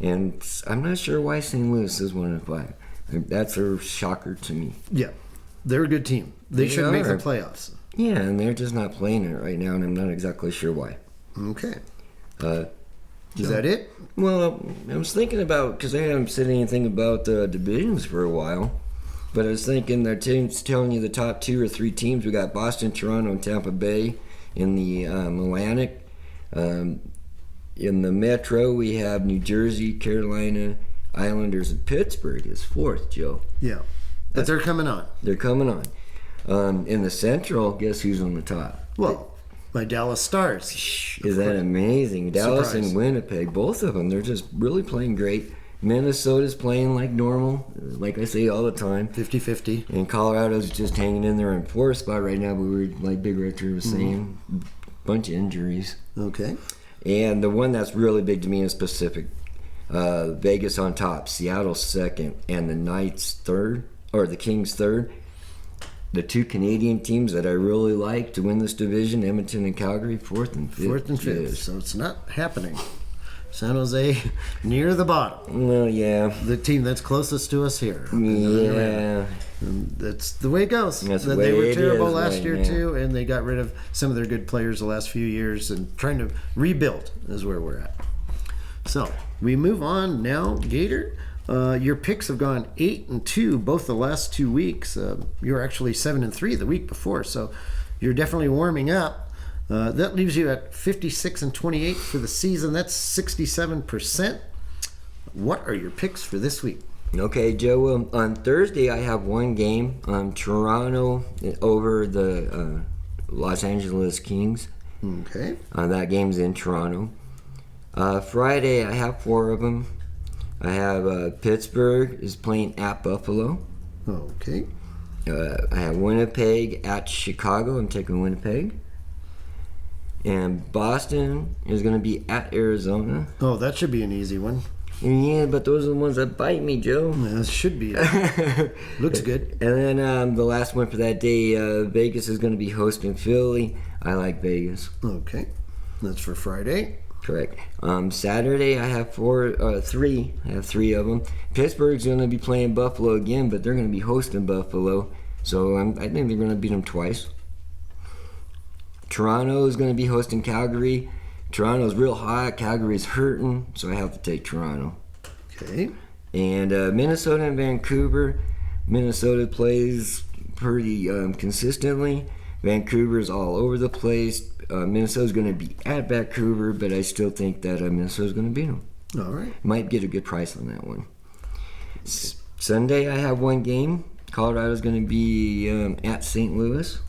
and I'm not sure why St. Louis is 1-5. That's a shocker to me. Yeah. They're a good team. They should make the playoffs. Yeah, and they're just not playing it right now, and I'm not exactly sure why. Okay. Is that it? Well, I was thinking about, because I haven't said anything about the divisions for a while, but I was thinking their teams telling you the top 2 or 3 teams. We got Boston, Toronto, and Tampa Bay in the Atlantic. In the Metro, we have New Jersey, Carolina, Islanders, and Pittsburgh is 4th, Joe. Yeah. But they're coming on. They're coming on. In the Central, guess who's on the top? Well, my Dallas Stars. Is that amazing? Dallas Surprise. and Winnipeg, both of them, they're just really playing great. Minnesota's playing like normal, like I say all the time. 50-50. And Colorado's just hanging in there in 4th spot right now, but we were, like Big Richard was saying, bunch of injuries. Okay. And the one that's really big to me is Pacific. Vegas on top, Seattle 2nd, and the Knights 3rd, or the Kings 3rd. The 2 Canadian teams that I really like to win this division, Edmonton and Calgary, 4th and 5th. 4th and 5th. Yes. So it's not happening. San Jose near the bottom. Well, yeah. The team that's closest to us here. Yeah. And that's the way it goes. That's the They way were it terrible is last right year now. too, and they got rid of some of their good players the last few years, and trying to rebuild is where we're at. So we move on now, Gator. Your picks have gone 8-2 both the last 2 weeks. You were actually 7-3 the week before, so you're definitely warming up. That leaves you at 56-28 for the season. That's 67%. What are your picks for this week? Okay, Joe. On Thursday, I have one game. Toronto over the Los Angeles Kings. Okay. That game's in Toronto. Friday, I have 4 of them. I have Pittsburgh is playing at Buffalo. Okay. I have Winnipeg at Chicago. I'm taking Winnipeg. And Boston is going to be at Arizona. Oh, that should be an easy one. Yeah, but those are the ones that bite me, Joe. That should be. Looks good. And then the last one for that day, Vegas is going to be hosting Philly. I like Vegas. Okay. That's for Friday. Correct. Saturday, I have 3. I have 3 of them. Pittsburgh's going to be playing Buffalo again, but they're going to be hosting Buffalo. So I think they're going to beat them twice. Toronto is going to be hosting Calgary. Toronto's real hot. Calgary's hurting, so I have to take Toronto. Okay. And Minnesota and Vancouver. Minnesota plays pretty consistently. Vancouver's all over the place. Minnesota's going to be at Vancouver, but I still think that Minnesota's going to beat them. All right. Might get a good price on that one. Sunday, I have one game. Colorado's going to be at St. Louis.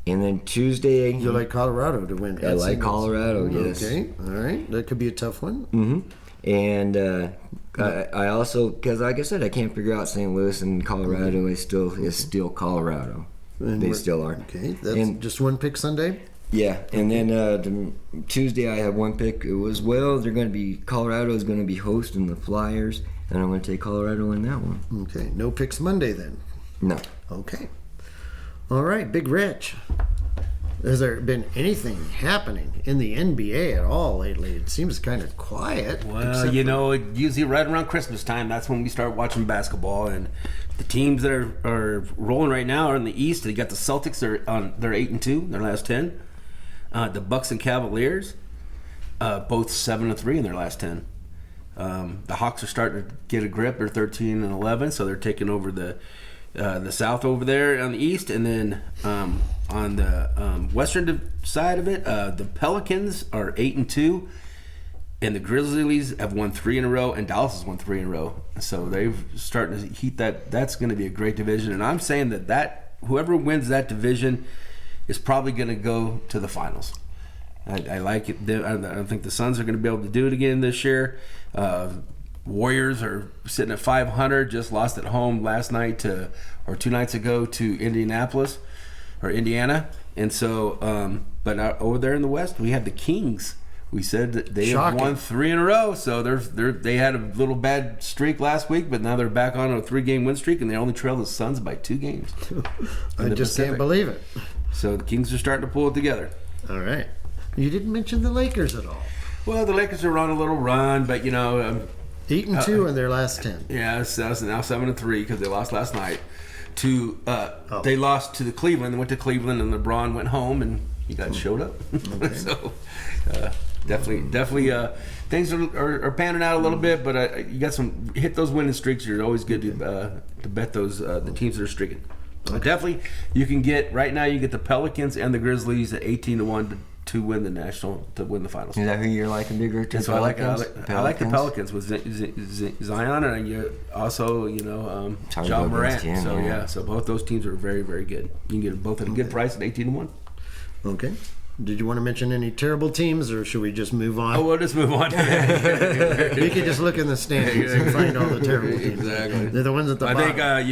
And then Tuesday... You like Colorado to win? I like Colorado, yes. Okay. All right. That could be a tough one. Mm-hmm. And I also... Because like I said, I can't figure out St. Louis and Colorado is still Colorado. And They still are. Okay. That's just one pick Sunday? Yeah, and then Tuesday I have one pick as well. Colorado is going to be hosting the Flyers, and I'm going to take Colorado in that one. Okay. No picks Monday then? No. Okay. All right. Big Rich. Has there been anything happening in the NBA at all lately? It seems kind of quiet. Well, usually right around Christmas time, that's when we start watching basketball. And the teams that are rolling right now are in the East. They got the Celtics. They're 8-2, their last 10. The Bucks and Cavaliers, both 7-3 in their last 10. The Hawks are starting to get a grip. They're 13-11, so they're taking over the South over there on the East, and then on the western side of it, the Pelicans are 8-2, And the Grizzlies have won 3 in a row, and Dallas has won 3 in a row. So they've starting to heat that. That's going to be a great division. And I'm saying that whoever wins that division is probably going to go to the finals. I like it. I don't think the Suns are going to be able to do it again this year. Warriors are sitting at 500. Just lost at home last night or 2 nights ago to Indiana. And so, but over there in the West, we have the Kings. We said that they have won 3 in a row. So they had a little bad streak last week, but now they're back on a 3-game win streak, and they only trail the Suns by 2 games. I just can't believe it. So the Kings are starting to pull it together. All right. You didn't mention the Lakers at all. Well, the Lakers are on a little run, but 8-2 in their last 10. Yeah, it's now 7-3 because they lost last night. They lost to the Cleveland. They went to Cleveland, and LeBron went home, and he got showed up. Okay. So definitely, things are panning out a little bit, but you got hit those winning streaks. You're always good to bet those the teams that are streaking. Okay. Definitely, you can get the Pelicans and the Grizzlies at 18-1 to win the finals. Is that who you're liking bigger? So I like the Pelicans with Zion, and you also John Morant. So both those teams are very, very good. You can get them both at a good price at 18-1. Okay. Did you want to mention any terrible teams, or should we just move on? Oh, we'll just move on. We could just look in the standings and find all the terrible teams. Exactly. They're the ones at the bottom. I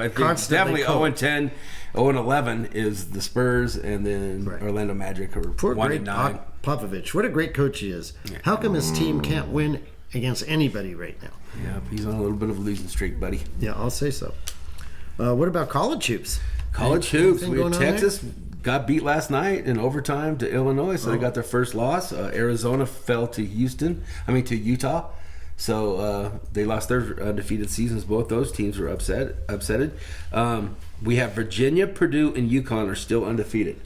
think definitely 0-10. 0-11 is the Spurs, and then Orlando Magic are 1-9. Popovich, what a great coach he is. Yeah. How come his team can't win against anybody right now? Yeah, he's on a little bit of a losing streak, buddy. Yeah, I'll say so. What about college hoops? College hoops. Texas got beat last night in overtime to Illinois, so they got their first loss. Arizona fell to Utah. So they lost their undefeated seasons. Both those teams were upsetted. We have Virginia, Purdue, and UConn are still undefeated.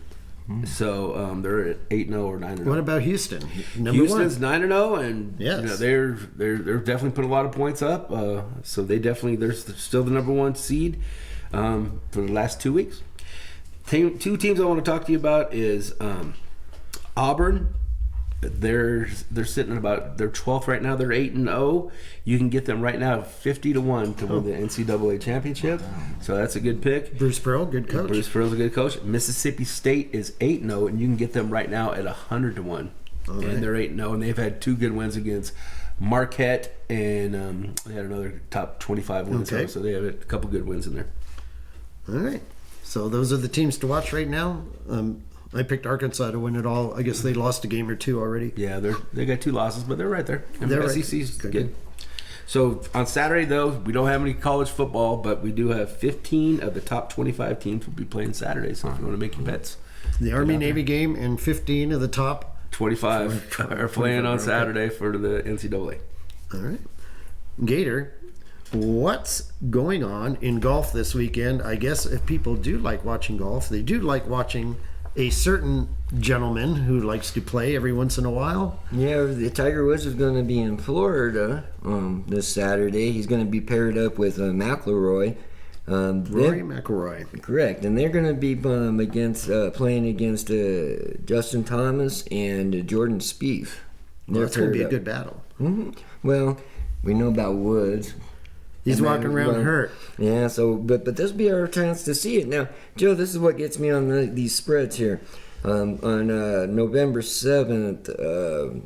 So they're at 8-0 or 9-0. What about Houston? Houston's 9-0, and they're definitely put a lot of points up. So they're still the number 1 seed for the last 2 weeks. 2 teams I want to talk to you about is Auburn. They're sitting about their 12th right now. They're 8-0. You can get them right now 50-1 to win the NCAA championship. So that's a good pick. Bruce Pearl, good coach. Bruce Pearl's a good coach. Mississippi State is 8-0, and you can get them right now at 100-1. Right. And they're 8-0, and they've had 2 good wins against Marquette, and they had another top 25 wins. Okay. So they have a couple good wins in there. All right. So those are the teams to watch right now. I picked Arkansas to win it all. I guess they lost a game or 2 already. Yeah, they got 2 losses, but they're right there. And they're SEC's good. So on Saturday, though, we don't have any college football, but we do have 15 of the top 25 teams will be playing Saturday. So if you want to make your bets, the Army-Navy game and 15 of the top 25 are playing on Saturday for the NCAA. All right, Gator. What's going on in golf this weekend? I guess if people do like watching golf, they do like watching a certain gentleman who likes to play every once in a while. Yeah, the Tiger Woods is going to be in Florida this Saturday. He's going to be paired up with McIlroy. Rory McIlroy. Correct. And they're going to be playing against Justin Thomas and Jordan Spieth. Well, that's going to be a good battle. Mm-hmm. Well, we know about Woods. He's walking around hurt. Yeah, so but this will be our chance to see it. Now, Joe, this is what gets me on these spreads here. On November 7th,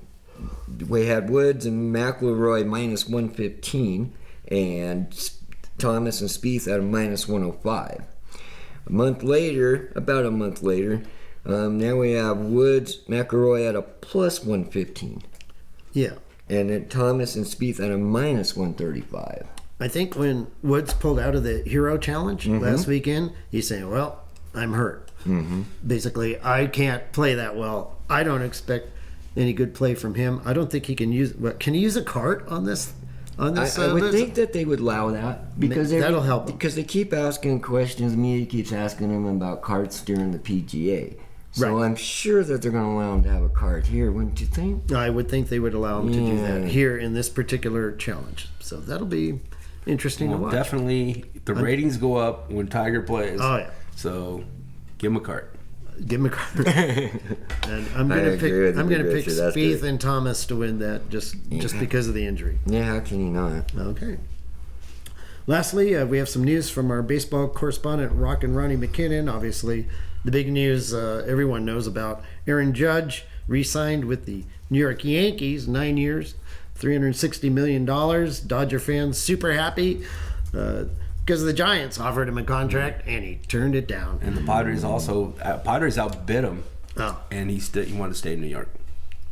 we had Woods and McIlroy minus 115, and Thomas and Spieth at a minus 105. About a month later, now we have Woods, McIlroy at a plus 115. Yeah. And then Thomas and Spieth at a minus 135. I think when Woods pulled out of the Hero Challenge last weekend, he's saying, well, I'm hurt. Mm-hmm. Basically, I can't play that well. I don't expect any good play from him. I don't think he can use... Can he use a cart on this? I would think that they would allow that. Because that'll help. Because they keep asking questions. Media keeps asking him about carts during the PGA. So I'm sure that they're going to allow him to have a cart here, wouldn't you think? I would think they would allow him to do that here in this particular challenge. So that'll be... interesting to watch. Definitely, the ratings go up when Tiger plays. Oh, yeah. So, give him a cart. Give him a card. And I'm gonna pick Spieth and Thomas to win that just because of the injury. Yeah, how can you not? Okay. Lastly, we have some news from our baseball correspondent, Rockin' Ronnie McKinnon. Obviously, the big news everyone knows about. Aaron Judge re-signed with the New York Yankees, 9 years, $360 million. Dodger fans super happy because the Giants offered him a contract and he turned it down. And the Padres Padres outbid him, and he wanted to stay in New York.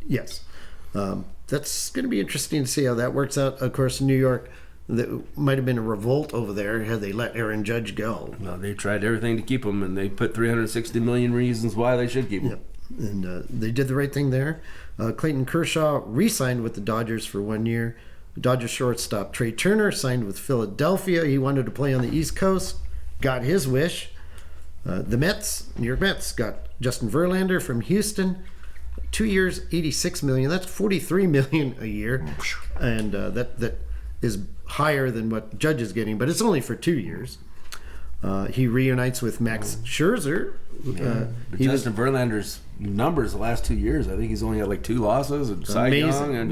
Yes. That's going to be interesting to see how that works out. Of course, New York, that might have been a revolt over there had they let Aaron Judge go. Well, they tried everything to keep him, and they put 360 million reasons why they should keep him. Yep. And they did the right thing there. Clayton Kershaw re-signed with the Dodgers for 1 year. Dodgers shortstop Trey Turner signed with Philadelphia. He wanted to play on the East Coast. Got his wish. The New York Mets, got Justin Verlander from Houston. 2 years, $86 million. That's $43 million a year. And that is higher than what Judge is getting, but it's only for 2 years. He reunites with Max Scherzer. Justin Verlander's numbers the last 2 years, I think he's only had like 2 losses and Cy Young, and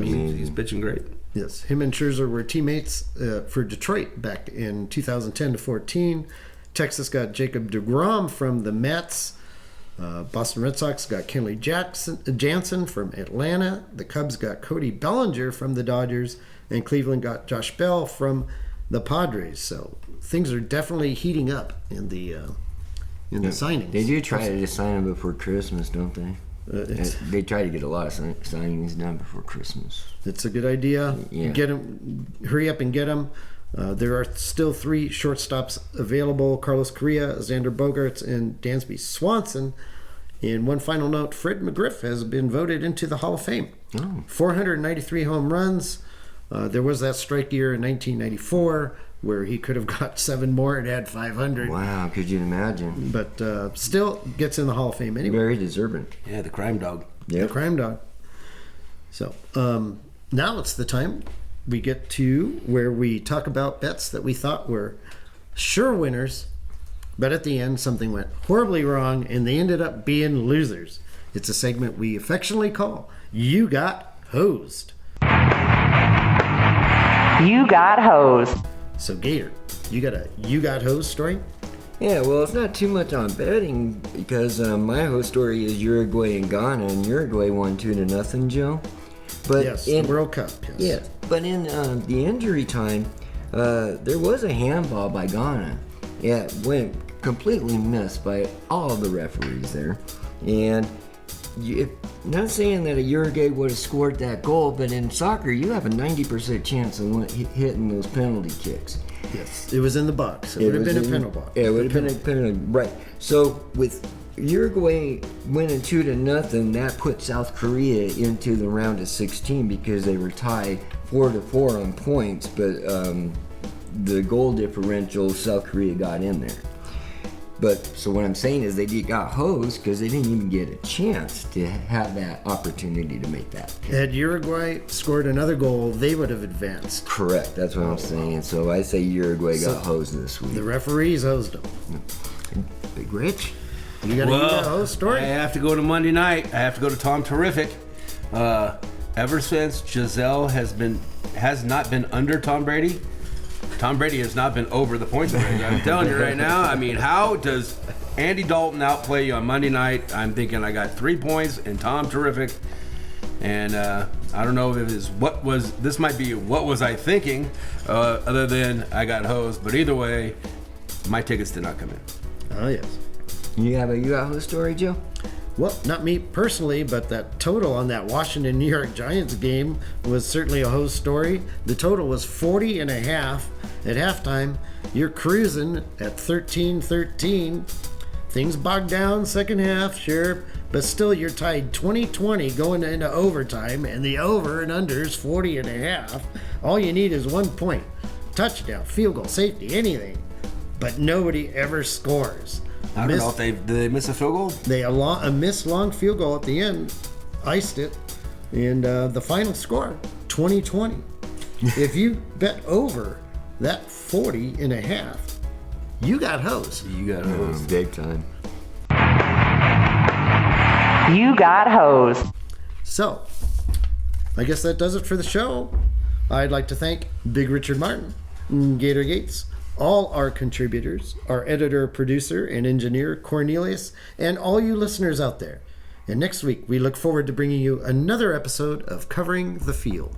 he's pitching great. Yes, him and Scherzer were teammates for Detroit back in 2010 to 14. Texas got Jacob deGrom from the Mets. Boston Red Sox got Kenley Jansen from Atlanta. The Cubs got Cody Bellinger from the Dodgers, and Cleveland got Josh Bell from the Padres. So things are definitely heating up in the signings. They do try to just sign them before Christmas, don't they? They try to get a lot of signings done before Christmas. It's a good idea. Yeah. Get them, hurry up and get them. There are still 3 shortstops available: Carlos Correa, Xander Bogaerts, and Dansby Swanson. And one final note: Fred McGriff has been voted into the Hall of Fame. 493 home runs. There was that strike year in 1994 where he could have got 7 more and had 500. Wow, could you imagine? But still gets in the Hall of Fame anyway. Very deserving. Yeah, the crime dog. Yep. The crime dog. So now it's the time we get to where we talk about bets that we thought were sure winners, but at the end something went horribly wrong and they ended up being losers. It's a segment we affectionately call You Got Hosed. You got hosed. So Gator, you got a You Got Hosed story? Yeah, well, it's not too much on betting because my host story is Uruguay and Ghana, and Uruguay won 2-0, Joe. But yes, the World Cup. Yes. Yeah, but in the injury time, there was a handball by Ghana. Yeah, it went completely missed by all of the referees there. And not saying that a Uruguay would have scored that goal, but in soccer, you have a 90% chance of hitting those penalty kicks. Yes, it was in the box. It would have been a penalty box. Yeah, it would have been a penalty. Right. So with Uruguay winning 2-0, that put South Korea into the round of 16 because they were tied 4-4 on points, but the goal differential, South Korea got in there. But so what I'm saying is they got hosed because they didn't even get a chance to have that opportunity to make that. Had Uruguay scored another goal, they would have advanced. Correct. That's what I'm saying. So I say Uruguay got hosed this week. The referees hosed them. Big Rich, you got a host story? I have to go to Monday night. I have to go to Tom Terrific. Ever since Giselle has not been under Tom Brady, Tom Brady has not been over the points range. I'm telling you right now. I mean, how does Andy Dalton outplay you on Monday night? I'm thinking I got 3 points and Tom Terrific. And I don't know if it is what was I thinking, other than I got hosed. But either way, my tickets did not come in. Oh, yes. You got a host story, Joe? Well, not me personally, but that total on that Washington-New York Giants game was certainly a host story. The total was 40.5 at halftime. You're cruising at 13-13. Things bogged down second half, sure, but still you're tied 20-20 going into overtime, and the over and under is 40.5. All you need is 1 point. Touchdown, field goal, safety, anything. But nobody ever scores. I don't know if did they miss a field goal? They a missed long field goal at the end, iced it, and the final score 20-20. If you bet over that 40.5, you got hosed. You got hosed big time. You got hosed. So, I guess that does it for the show. I'd like to thank Big Richard Martin, Gator Gates, all our contributors, our editor, producer, and engineer, Cornelius, and all you listeners out there. And next week, we look forward to bringing you another episode of Covering the Field.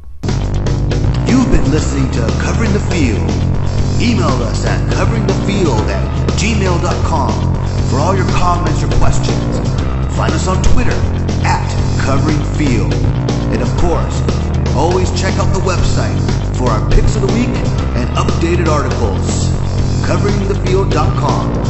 You've been listening to Covering the Field. Email us at coveringthefield@gmail.com for all your comments or questions. Find us on Twitter @CoveringField. And of course, always check out the website for our picks of the week and updated articles. coveringthefield.com.